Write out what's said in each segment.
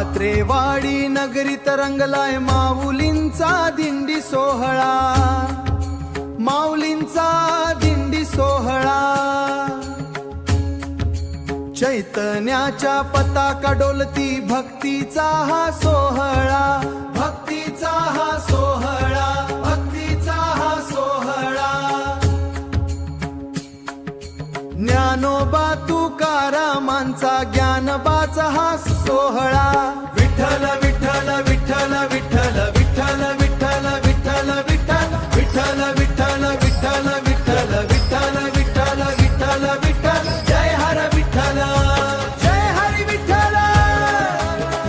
पात्रेवाडी नगरीत रंगलाय माऊलींचा दिंडी सोहळा, माऊलींचा दिंडी सोहळा। चैतन्याच्या पताका डोलती भक्तीचा हा सोहळा, भक्तीचा हा सोहळा, भक्तीचा हा सोहळा। ज्ञानोबा तुकारामांचा ज्ञानबाचा हा सोहळा। विठ्ठल विठ्ठल विठ्ठल विठ्ठल विठ्ठल विठ्ठल विठ्ठल विठ्ठल विठ्ठल विठ्ठल विठ्ठल विठ्ठल विठ्ठल विठ्ठल विठ्ठल विठ्ठल जय हर विठ्ठल, जय हरी विठ्ठल,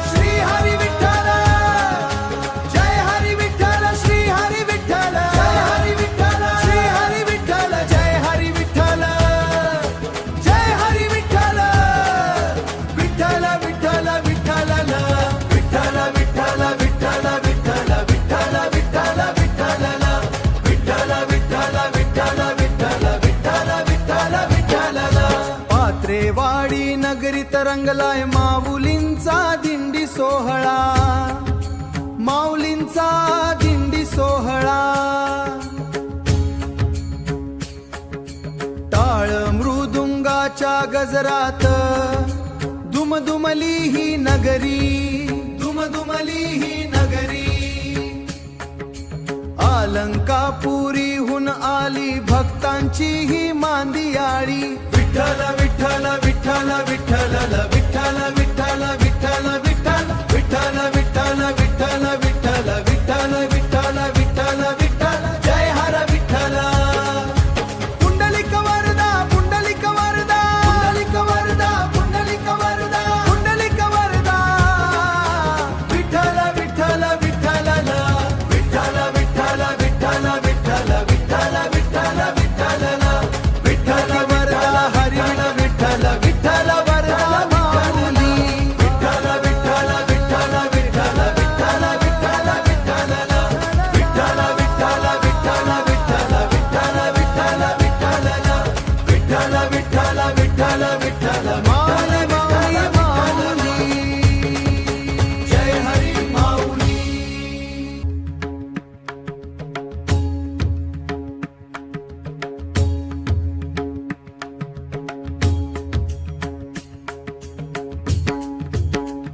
श्री हरी विठ्ठल, जय हरी विठ्ठल, श्री हरी विठ्ठल, जय हरी विठ्ठल, श्री हरी विठ्ठल, जय हरी विठ्ठल, जय हरी विठ्ठल, विठ्ठल विठ्ठल विठ्ठल विठ्ठल विठ्ठल विठ्ठल विठ्ठल विठ्ठल विठ्ठल विठ्ठल विठ्ठल विठ्ठल विठ्ठल विठ्ठल विठ्ठल विठ्ठल। पात्रेवाडी नगरीत रंगलाय माऊलींचा दिंडी सोहळा, माऊलींचा दिंडी सोहळा। टाळ मृदुंगाच्या गजरात दुमदुमली ही नगरी, दुमदुमली ही नगरी। अलंकापुरीहून आली भक्तांची ही मांदियाळी। विठ्ठल विठ्ठल विठ्ठल विठ्ठल विठ्ठल विठ्ठल विठ्ठल विठ्ठल विठ्ठल विठ्ठल विठ्ठल विठ्ठल विठ्ठल विठ्ठल विठ्ठल विठ्ठल जय हर विठ्ठल। पुंडलिक वरदा पुंडलिक वरदा पुंडलिक वरदा पुंडलिक वरदा पुंडलिक वरदा। विठ्ठल विठ्ठल विठ्ठल विठ्ठल विठ्ठल विठ्ठल विठ्ठल विठ्ठल विठ्ठल विठ्ठल विठ्ठल वरदा हरी विठ्ठल विठ्ठल वरदा माऊली। विठ्ठल विठ्ठल विठ्ठल विठ्ठल विठ्ठल विठ्ठल विठ्ठल विठ्ठल विठ्ठल विठ्ठल विठ्ठल विठ्ठल विठ्ठल विठ्ठल विठ्ठल विठ्ठल विठ्ठल माऊली माऊली माऊली जय हरी माऊली।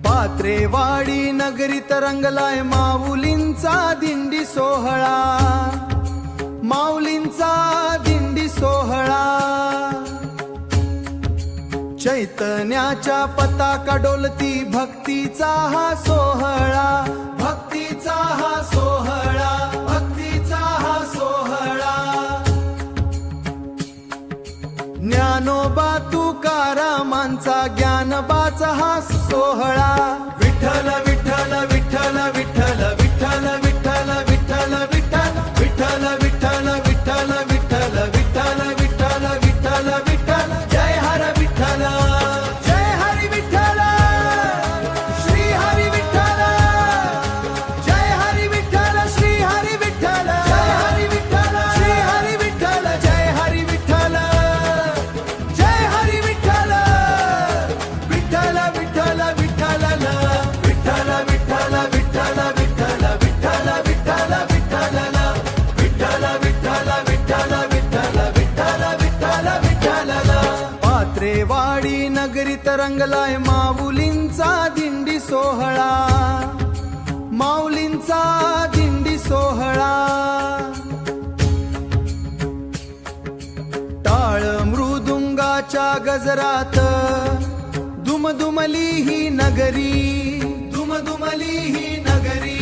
पात्रेवाडी नगरीत रंगलाय माऊलींचा दिंडी सोहळा, माऊलींचा दिंडी सोहळा। चैतन्याच्या पताका डोलती भक्तीचा हा सोहळा, भक्तीचा हा सोहळा, भक्तीचा हा सोहळा। ज्ञानोबा तुकारामांचा ज्ञानबाचा हा सोहळा। विठ्ठल विठ्ठल विठ्ठल विठ्ठल विठ्ठल विठ्ठल विठ्ठल विठ्ठल विठ्ठल विठ्ठल विठ्ठल विठ्ठल विठ्ठल विठ्ठल विठ्ठल विठ्ठल जय हर विठ्ठल, जय हरी विठ्ठल, श्री हरी विठ्ठल, जय हरी विठ्ठल, श्री हरी विठ्ठल, जय हरी विठ्ठल, श्री हरी विठ्ठल, जय हरी विठ्ठल, जय हरी विठ्ठल, विठ्ठल विठ्ठल विठ्ठल विठ्ठल विठ्ठल विठ्ठल विठ्ठल विठ्ठल विठ्ठल विठ्ठल विठ्ठल विठ्ठल विठ्ठल विठ्ठल विठ्ठल विठ्ठल। पात्रेवाडी नगरीत रंगलाय माऊलींचा दिंडी सोहळा, माऊलींचा दिंडी सोहळा। टाळ मृदुंगाच्या गजरात दुमदुमली ही नगरी, दुमदुमली ही नगरी।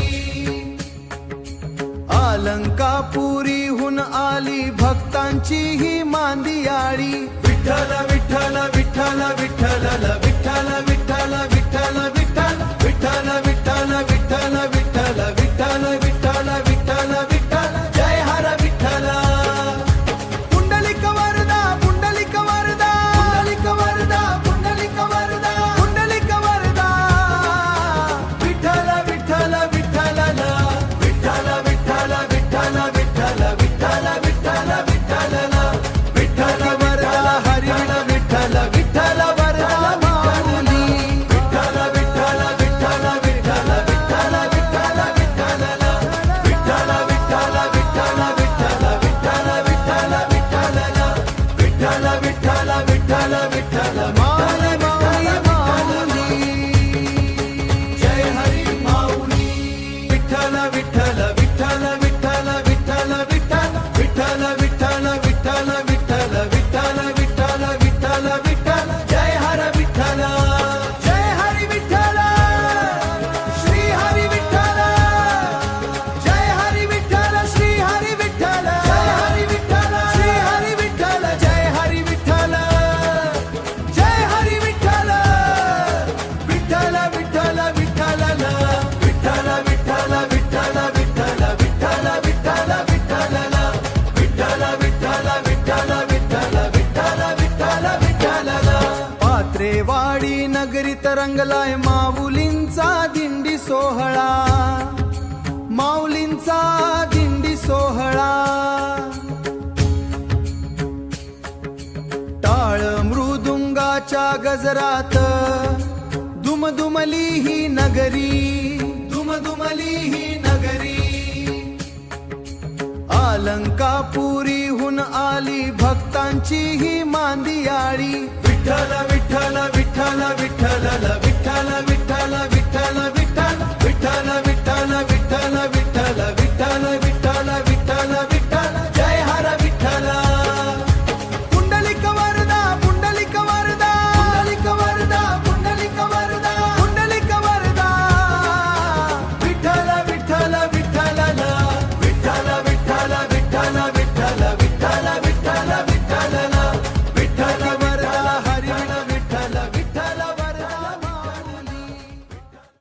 अलंकापुरीहून आली भक्तांची ही मांदियाळी। विठ्ठल विठ्ठल विठ्ठल विठ्ठल विठ्ठल विठ्ठल विठ्ठल विठ्ठल विठ्ठल विठ्ठल विठ्ठल विठ्ठल विठ्ठल विठ्ठल विठ्ठल विठ्ठल जय हर विठ्ठल। पुंडलिक वरदा पुंडलिक वरदा पुंडलिक वरदा पुंडलिक वरदा पुंडलिक वरदा। विठ्ठल विठ्ठल विठ्ठल विठ्ठल विठ्ठल विठ्ठल विठ्ठल विठ्ठल विठ्ठल विठ्ठल विठ्ठल वरदा हरी विठ्ठल विठ्ठल वरदा। विठ्ठल विठ्ठल माऊली माऊली माऊली जय हरी माऊली विठ्ठल विठ्ठल विठ्ठल विठ्ठल विठ्ठल विठ्ठल विठ्ठल विठ्ठल विठ्ठल विठ्ठल विठ्ठल विठ्ठल विठ्ठल विठ्ठल जय हर विठ्ठल जय हरी विठ्ठल श्री हरी विठ्ठल जय हरी विठ्ठल श्री हरी विठ्ठल जय हरी विठ्ठल श्री हरी विठ्ठल जय हरी विठ्ठल जय हरी विठ्ठल विठ्ठल विठ्ठल विठ्ठल विठ्ठल विठ्ठल विठ्ठल विठ्ठल विठ्ठल विठ्ठल विठ्ठल विठ्ठल विठ्ठल विठ्ठल विठ्ठल विठ्ठल विठ्ठल पात्रेवाडी नगरीत रंगलाय माऊलींचा दिंडी सोहळा माऊलींचा दिंडी सोहळा टाळ मृदुंगाच्या गजरात दुमदुमली ही नगरी दुमदुमली ही नगरी अलंकापुरीहून आली भक्तांची ही मांदियाळी विठ्ठल विठ्ठल विठ्ठल विठ्ठल विठ्ठल